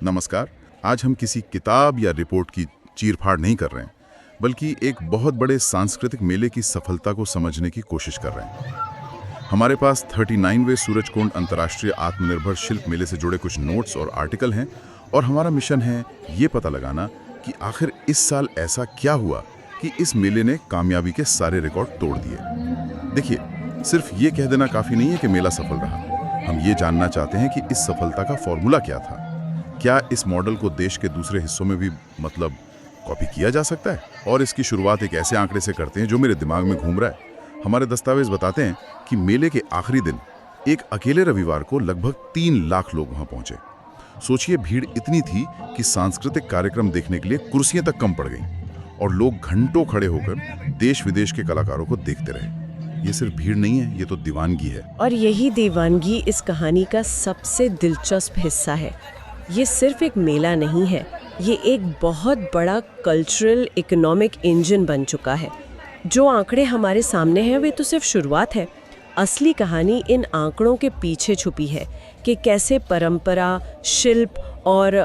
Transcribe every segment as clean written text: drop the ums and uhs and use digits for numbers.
नमस्कार। आज हम किसी किताब या रिपोर्ट की चीरफाड़ नहीं कर रहे हैं, बल्कि एक बहुत बड़े सांस्कृतिक मेले की सफलता को समझने की कोशिश कर रहे हैं। हमारे पास 39वें सूरजकुंड अंतर्राष्ट्रीय आत्मनिर्भर शिल्प मेले से जुड़े कुछ नोट्स और आर्टिकल हैं, और हमारा मिशन है ये पता लगाना कि आखिर इस साल ऐसा क्या हुआ कि इस मेले ने कामयाबी के सारे रिकॉर्ड तोड़ दिए। देखिए, सिर्फ ये कह देना काफ़ी नहीं है कि मेला सफल रहा। हम ये जानना चाहते हैं कि इस सफलता का फॉर्मूला क्या था। क्या इस मॉडल को देश के दूसरे हिस्सों में भी कॉपी किया जा सकता है? और इसकी शुरुआत एक ऐसे आंकड़े से करते हैं जो मेरे दिमाग में घूम रहा है। हमारे दस्तावेज बताते हैं कि मेले के आखिरी दिन एक अकेले रविवार को लगभग 3 लाख लोग वहां पहुंचे। सोचिए, भीड़ इतनी थी कि सांस्कृतिक कार्यक्रम देखने के लिए कुर्सियां तक कम पड़ गईं और लोग घंटों खड़े होकर देश विदेश के कलाकारों को देखते रहे। ये सिर्फ भीड़ नहीं है, ये तो दीवानगी है। और यही दीवानगी इस कहानी का सबसे दिलचस्प हिस्सा है। ये सिर्फ एक मेला नहीं है, ये एक बहुत बड़ा कल्चरल इकोनॉमिक इंजन बन चुका है। जो आंकड़े हमारे सामने हैं वे तो सिर्फ शुरुआत है। असली कहानी इन आंकड़ों के पीछे छुपी है कि कैसे परंपरा, शिल्प और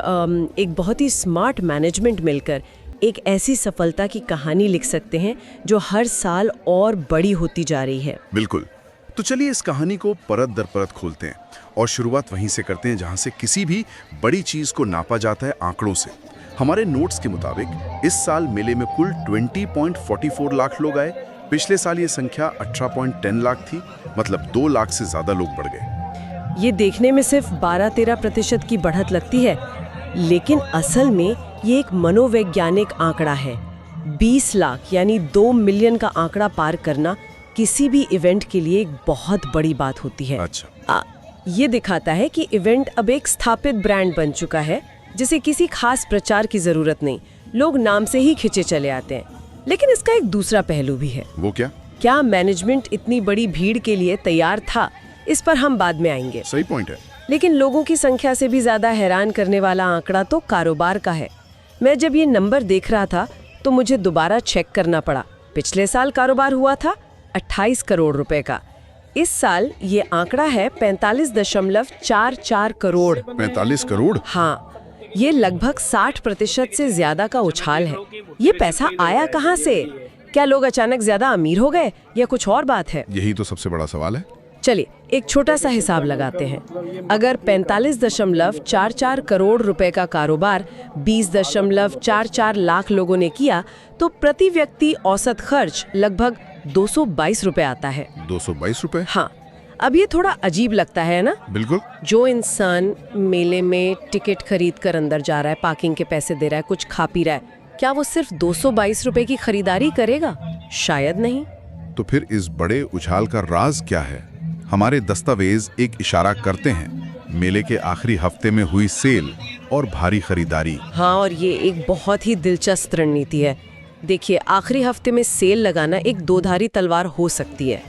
एक बहुत ही स्मार्ट मैनेजमेंट मिलकर एक ऐसी सफलता की कहानी लिख सकते हैं जो हर साल और बड़ी होती जा रही है। बिल्कुल। तो चलिए इस कहानी को परत दर परत खोलते हैं और शुरुआत वहीं से करते हैं जहां से किसी भी बड़ी चीज को नापा जाता है आंकड़ों से। हमारे नोट्स के मुताबिक इस साल मेले में कुल 20.44 लाख लोग आए। पिछले साल ये संख्या 18.10 लाख थी, मतलब 2 लाख से ज्यादा लोग बढ़ गए। ये देखने में सिर्फ 12-13% की बढ़त लगती है, लेकिन असल में ये एक मनोवैज्ञानिक आंकड़ा है। 20 लाख यानी 2 मिलियन का आंकड़ा पार करना किसी भी इवेंट के लिए एक बहुत बड़ी बात होती है। अच्छा। ये दिखाता है कि इवेंट अब एक स्थापित ब्रांड बन चुका है, जिसे किसी खास प्रचार की जरूरत नहीं, लोग नाम से ही खिंचे चले आते हैं। लेकिन इसका एक दूसरा पहलू भी है। वो क्या? क्या मैनेजमेंट इतनी बड़ी भीड़ के लिए तैयार था? इस पर हम बाद में आएंगे। सही पॉइंट है। लेकिन लोगों की संख्या से भी ज्यादा हैरान करने वाला आंकड़ा तो कारोबार का है। मैं जब ये नंबर देख रहा था तो मुझे दोबारा चेक करना पड़ा। पिछले साल कारोबार हुआ था 28 करोड़ रुपए का। इस साल ये आंकड़ा है 45.44 करोड़। 45 करोड़? हाँ, ये लगभग 60% से ज्यादा का उछाल है। ये पैसा आया कहाँ से? क्या लोग अचानक ज्यादा अमीर हो गए या कुछ और बात है? यही तो सबसे बड़ा सवाल है। चलिए एक छोटा सा हिसाब लगाते हैं। अगर 45.44 करोड़ रुपए का कारोबार 20.44 लाख लोगों ने किया तो प्रति व्यक्ति औसत खर्च लगभग 222 रुपए आता है। 222 रुपए? हाँ। अब ये थोड़ा अजीब लगता है ना? बिल्कुल। जो इंसान मेले में टिकट खरीद कर अंदर जा रहा है, पार्किंग के पैसे दे रहा है, कुछ खा पी रहा है, क्या वो सिर्फ 222 रुपए की खरीदारी करेगा? शायद नहीं। तो फिर इस बड़े उछाल का राज क्या है? हमारे दस्तावेज एक इशारा करते हैं, मेले के आखिरी हफ्ते में हुई सेल और भारी खरीदारी। हाँ, और ये एक बहुत ही दिलचस्प रणनीति है। देखिए, आखिरी हफ्ते में सेल लगाना एक दोधारी तलवार हो सकती है।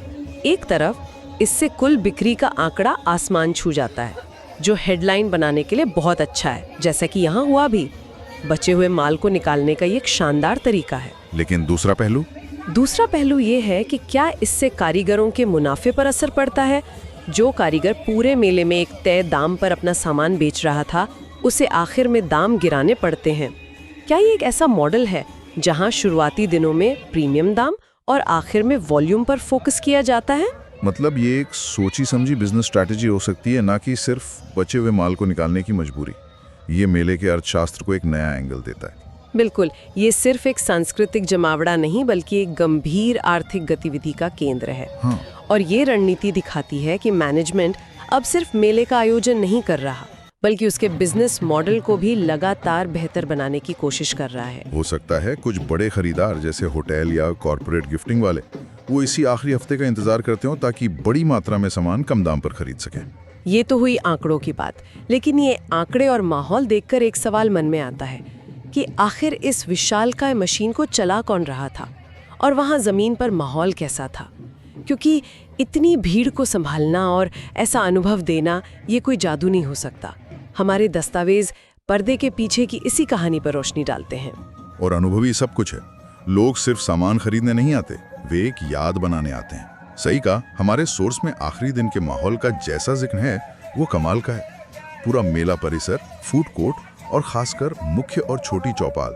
एक तरफ इससे कुल बिक्री का आंकड़ा आसमान छू जाता है, जो हेडलाइन बनाने के लिए बहुत अच्छा है, जैसा कि यहाँ हुआ भी। बचे हुए माल को निकालने का ये एक शानदार तरीका है। लेकिन दूसरा पहलू ये है कि क्या इससे कारीगरों के मुनाफे पर असर पड़ता है? जो कारीगर पूरे मेले में एक तय दाम पर अपना सामान बेच रहा था, उसे आखिर में दाम गिराने पड़ते हैं। क्या ये एक ऐसा मॉडल है जहां शुरुआती दिनों में प्रीमियम दाम और आखिर में वॉल्यूम पर फोकस किया जाता है? मतलब ये एक सोची समझी बिजनेस स्ट्रैटेजी हो सकती है, ना कि सिर्फ बचे हुए माल को निकालने की मजबूरी। ये मेले के अर्थशास्त्र को एक नया एंगल देता है। बिल्कुल, ये सिर्फ एक सांस्कृतिक जमावड़ा नहीं बल्कि एक गंभीर आर्थिक गतिविधि का केंद्र है। हाँ। और ये रणनीति दिखाती है कि मैनेजमेंट अब सिर्फ मेले का आयोजन नहीं कर रहा, बल्कि उसके बिजनेस मॉडल को भी लगातार बेहतर बनाने की कोशिश कर रहा है। हो सकता है कुछ बड़े खरीदार जैसे होटल या कॉर्पोरेट गिफ्टिंग वाले वो इसी आखिरी हफ्ते का इंतजार करते हो ताकि बड़ी मात्रा में सामान कम दाम पर खरीद सकें। ये तो हुई आंकड़ों की बात, लेकिन ये आंकड़े और माहौल देखकर एक सवाल मन में आता है कि आखिर इस विशालकाय मशीन को चला कौन रहा था और वहाँ जमीन पर माहौल कैसा था? क्योंकि इतनी भीड़ को संभालना और ऐसा अनुभव देना ये कोई जादू नहीं हो सकता। हमारे दस्तावेज पर्दे के पीछे की इसी कहानी पर रोशनी डालते हैं। और अनुभवी सब कुछ है। लोग सिर्फ सामान खरीदने नहीं आते, वे एक याद बनाने आते हैं। सही कहा, हमारे सोर्स में आखिरी दिन के माहौल का जैसा जिक्र है वो कमाल का है। पूरा मेला परिसर, फूड कोर्ट और खासकर मुख्य और छोटी चौपाल,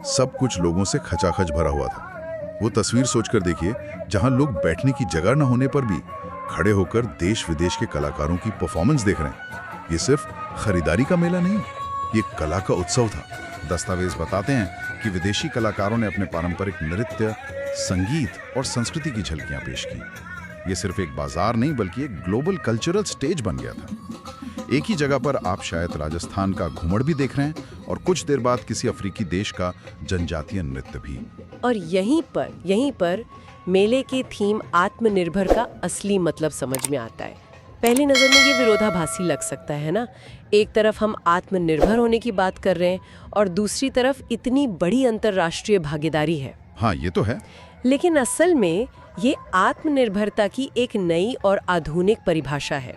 सब कुछ लोगों से खचाखच भरा हुआ था। वो तस्वीर सोचकर देखिए, जहां लोग बैठने की जगह न होने पर भी खड़े होकर देश विदेश के कलाकारों की परफॉर्मेंस देख रहे हैं। ये सिर्फ खरीदारी का मेला नहीं, ये कला का उत्सव था। दस्तावेज बताते हैं कि विदेशी कलाकारों ने अपने पारंपरिक नृत्य, संगीत और संस्कृति की झलकियां पेश की। ये सिर्फ एक बाजार नहीं बल्कि एक ग्लोबल कल्चरल स्टेज बन गया था। एक ही जगह पर आप शायद राजस्थान का घुमड़ भी देख रहे हैं और कुछ देर बाद किसी अफ्रीकी देश का जनजातीय नृत्य भी। और यहीं पर मेले की थीम आत्मनिर्भर का असली मतलब समझ में आता है। पहली नज़र में ये विरोधाभासी लग सकता है ना, एक तरफ हम आत्मनिर्भर होने की बात कर रहे हैं और दूसरी तरफ इतनी बड़ी अंतर्राष्ट्रीय भागीदारी है। हाँ, ये तो है। लेकिन असल में ये आत्मनिर्भरता की एक नई और आधुनिक परिभाषा है।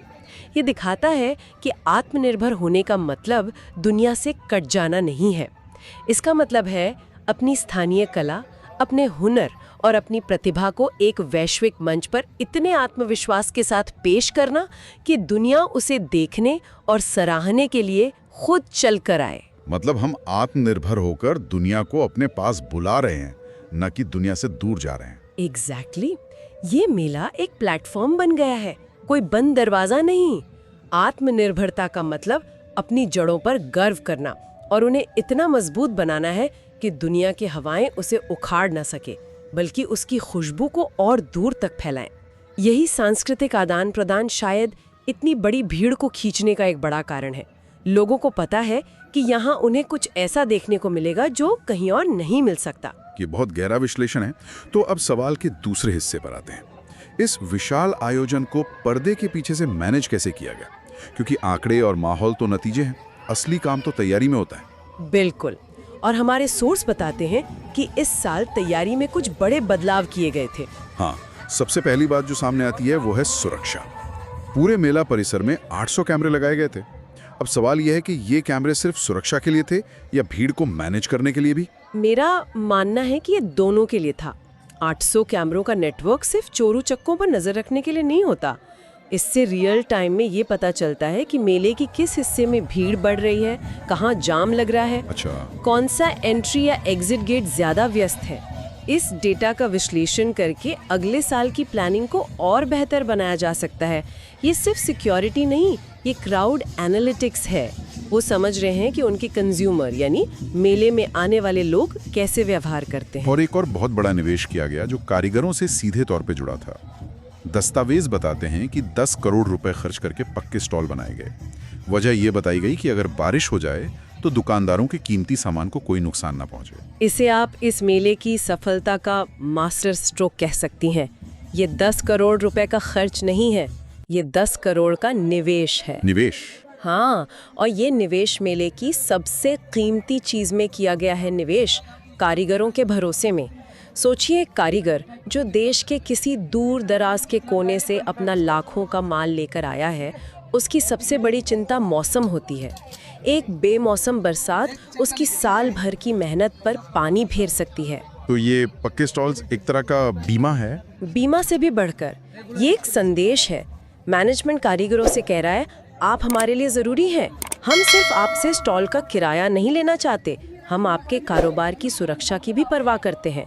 ये दिखाता है कि आत्मनिर्भर होने का मतलब दुनिया से कट जाना नहीं है। इसका मतलब है अपनी स्थानीय कला, अपने हुनर और अपनी प्रतिभा को एक वैश्विक मंच पर इतने आत्मविश्वास के साथ पेश करना कि दुनिया उसे देखने और सराहने के लिए खुद चल कर आए। मतलब हम आत्मनिर्भर होकर दुनिया को अपने पास बुला रहे हैं, न कि दुनिया से दूर जा रहे हैं। एग्जैक्टली। ये मेला एक प्लेटफॉर्म बन गया है, कोई बंद दरवाजा नहीं। आत्मनिर्भरता का मतलब अपनी जड़ों पर गर्व करना और उन्हें इतना मजबूत बनाना है कि दुनिया की हवाएं उसे उखाड़ न सके, बल्कि उसकी खुशबू को और दूर तक फैलाएं। यही सांस्कृतिक आदान प्रदान शायद इतनी बड़ी भीड़ को खींचने का एक बड़ा कारण है। लोगों को पता है कि यहाँ उन्हें कुछ ऐसा देखने को मिलेगा जो कहीं और नहीं मिल सकता। ये बहुत गहरा विश्लेषण है। तो अब सवाल के दूसरे हिस्से पर आते हैं। इस विशाल आयोजन को पर्दे के पीछे से मैनेज कैसे किया गया? क्योंकि आंकड़े और माहौल तो नतीजे हैं, असली काम तो तैयारी में होता है। बिल्कुल। और हमारे सोर्स बताते हैं कि इस साल तैयारी में कुछ बड़े बदलाव किए गए थे। हाँ, सबसे पहली बात जो सामने आती है वो है सुरक्षा। पूरे मेला परिसर में 800 कैमरे लगाए गए थे। अब सवाल यह है कि ये कैमरे सिर्फ सुरक्षा के लिए थे या भीड़ को मैनेज करने के लिए भी? मेरा मानना है कि ये दोनों के लिए था। 800 कैमरों का नेटवर्क सिर्फ चोरू चक्कों पर नजर रखने के लिए नहीं होता। इससे रियल टाइम में ये पता चलता है कि मेले की किस हिस्से में भीड़ बढ़ रही है, कहाँ जाम लग रहा है, अच्छा, कौन सा एंट्री या एग्जिट गेट ज्यादा व्यस्त है। इस डेटा का विश्लेषण करके अगले साल की प्लानिंग को और बेहतर बनाया जा सकता है। ये सिर्फ सिक्योरिटी नहीं, ये क्राउड एनालिटिक्स है। वो समझ रहे हैं कि उनके कंज्यूमर यानी मेले में आने वाले लोग कैसे व्यवहार करते हैं। और एक और बहुत बड़ा निवेश किया गया जो कारीगरों से सीधे तौर पे जुड़ा था। दस्तावेज बताते हैं कि 10 करोड़ रुपए खर्च करके पक्के स्टॉल बनाए गए। वजह ये बताई गई कि अगर बारिश हो जाए तो दुकानदारों के कीमती सामान को कोई नुकसान ना पहुंचे। इसे आप इस मेले की सफलता का मास्टर स्ट्रोक कह सकती हैं। ये 10 करोड़ रुपए का खर्च नहीं है, ये 10 करोड़ का निवेश है। निवेश? हाँ, और ये निवेश मेले की सबसे कीमती चीज में किया गया है। निवेश कारीगरों के भरोसे में। सोचिए, एक कारीगर जो देश के किसी दूर दराज के कोने से अपना लाखों का माल लेकर आया है, उसकी सबसे बड़ी चिंता मौसम होती है। एक बेमौसम बरसात उसकी साल भर की मेहनत पर पानी फेर सकती है। तो ये पक्के स्टॉल्स एक तरह का बीमा है? बीमा से भी बढ़कर ये एक संदेश है। मैनेजमेंट कारीगरों से कह रहा है, आप हमारे लिए ज़रूरी हैं। हम सिर्फ आपसे स्टॉल का किराया नहीं लेना चाहते, हम आपके कारोबार की सुरक्षा की भी परवाह करते हैं।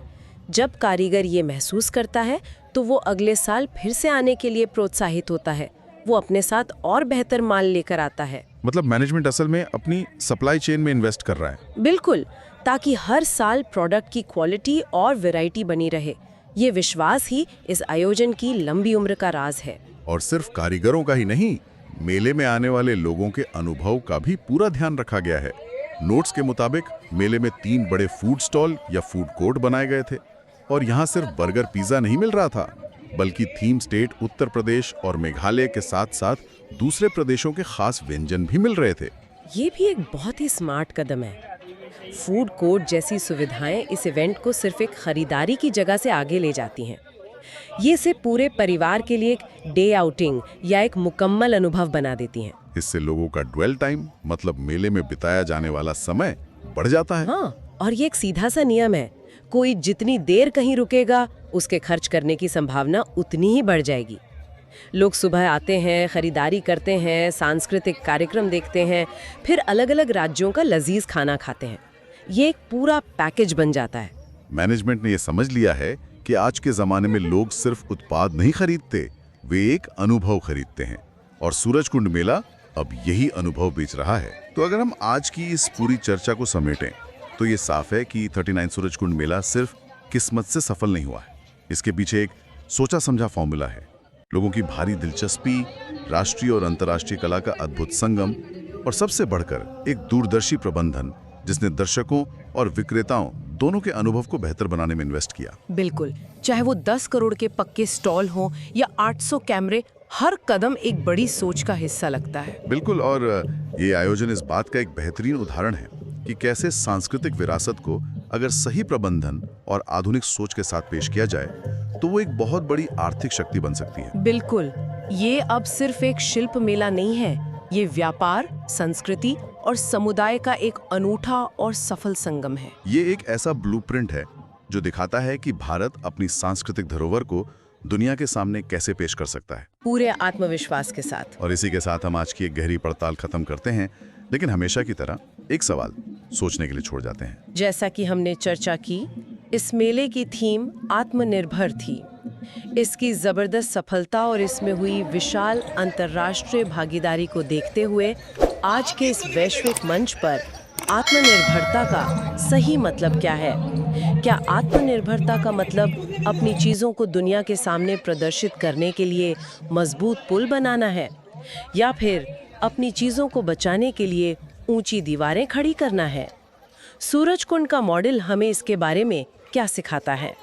जब कारीगर ये महसूस करता है तो वो अगले साल फिर से आने के लिए प्रोत्साहित होता है। वो अपने साथ और बेहतर माल लेकर आता है। मतलब मैनेजमेंट असल में अपनी सप्लाई चेन में इन्वेस्ट कर रहा है। बिल्कुल, ताकि हर साल प्रोडक्ट की क्वालिटी और वैरायटी बनी रहे। ये विश्वास ही इस आयोजन की लंबी उम्र का राज है। और सिर्फ कारीगरों का ही नहीं, मेले में आने वाले लोगों के अनुभव का भी पूरा ध्यान रखा गया है। नोट्स के मुताबिक मेले में 3 बड़े फूड स्टॉल या फूड कोर्ट बनाए गए थे और यहाँ सिर्फ बर्गर पिज्जा नहीं मिल रहा था, बल्कि थीम स्टेट उत्तर प्रदेश और मेघालय के साथ साथ दूसरे प्रदेशों के खास व्यंजन भी मिल रहे थे। ये भी एक बहुत ही स्मार्ट कदम है। फूड कोर्ट जैसी सुविधाएं इस इवेंट को सिर्फ एक खरीदारी की जगह से आगे ले जाती हैं। ये इसे पूरे परिवार के लिए एक डे आउटिंग या एक मुकम्मल अनुभव बना देती हैं। इससे लोगों का ड्वेल टाइम, मतलब मेले में बिताया जाने वाला समय, बढ़ जाता है। हाँ, और ये एक सीधा सा नियम है, कोई जितनी देर कहीं रुकेगा उसके खर्च करने की संभावना उतनी ही बढ़ जाएगी। लोग सुबह आते हैं, खरीदारी करते हैं, सांस्कृतिक कार्यक्रम देखते हैं, फिर अलग-अलग राज्यों का लजीज खाना खाते हैं। ये एक पूरा पैकेज बन जाता है। मैनेजमेंट ने यह समझ लिया है कि आज के ज़माने में लोग सिर्फ उत्पाद नहीं खरीदते, वे एक अनुभव खरीदते हैं। और सूरजकुंड मेला अब यही अनुभव बेच रहा है। तो अगर हम आज की इस पूरी चर्चा को समेटें तो ये साफ है कि 39 सूरजकुंड मेला सिर्फ किस्मत से सफल नहीं हुआ है। इसके पीछे एक सोचा समझा फॉर्मूला है, लोगों की भारी दिलचस्पी, राष्ट्रीय और अंतर्राष्ट्रीय कला का अद्भुत संगम और सबसे बढ़कर एक दूरदर्शी प्रबंधन जिसने दर्शकों और विक्रेताओं दोनों के अनुभव को बेहतर बनाने में इन्वेस्ट किया। बिल्कुल, चाहे वो 10 करोड़ के पक्के स्टॉल हों या 800 कैमरे, हर कदम एक बड़ी सोच का हिस्सा लगता है। बिल्कुल, और ये आयोजन इस बात का एक बेहतरीन उदाहरण है कि कैसे सांस्कृतिक विरासत को अगर सही प्रबंधन और आधुनिक सोच के साथ पेश किया जाए तो वो एक बहुत बड़ी आर्थिक शक्ति बन सकती है। बिल्कुल, ये अब सिर्फ एक शिल्प मेला नहीं है, ये व्यापार, संस्कृति और समुदाय का एक अनूठा और सफल संगम है। ये एक ऐसा ब्लूप्रिंट है जो दिखाता है कि भारत अपनी सांस्कृतिक धरोहर को दुनिया के सामने कैसे पेश कर सकता है, पूरे आत्मविश्वास के साथ। और इसी के साथ हम आज की एक गहरी पड़ताल खत्म करते हैं, लेकिन हमेशा की तरह एक सवाल सोचने के लिए छोड़ जाते हैं। जैसा कि हमने चर्चा की, इस मेले की थीम आत्मनिर्भर थी। इसकी जबरदस्त सफलता और इसमें हुई विशाल अंतर्राष्ट्रीय भागीदारी को देखते हुए आज के इस वैश्विक मंच पर आत्मनिर्भरता का सही मतलब क्या है? क्या आत्मनिर्भरता का मतलब अपनी चीज़ों को दुनिया के सामने प्रदर्शित करने के लिए मजबूत पुल बनाना है, या फिर अपनी चीज़ों को बचाने के लिए ऊंची दीवारें खड़ी करना है? सूरजकुंड का मॉडल हमें इसके बारे में क्या सिखाता है?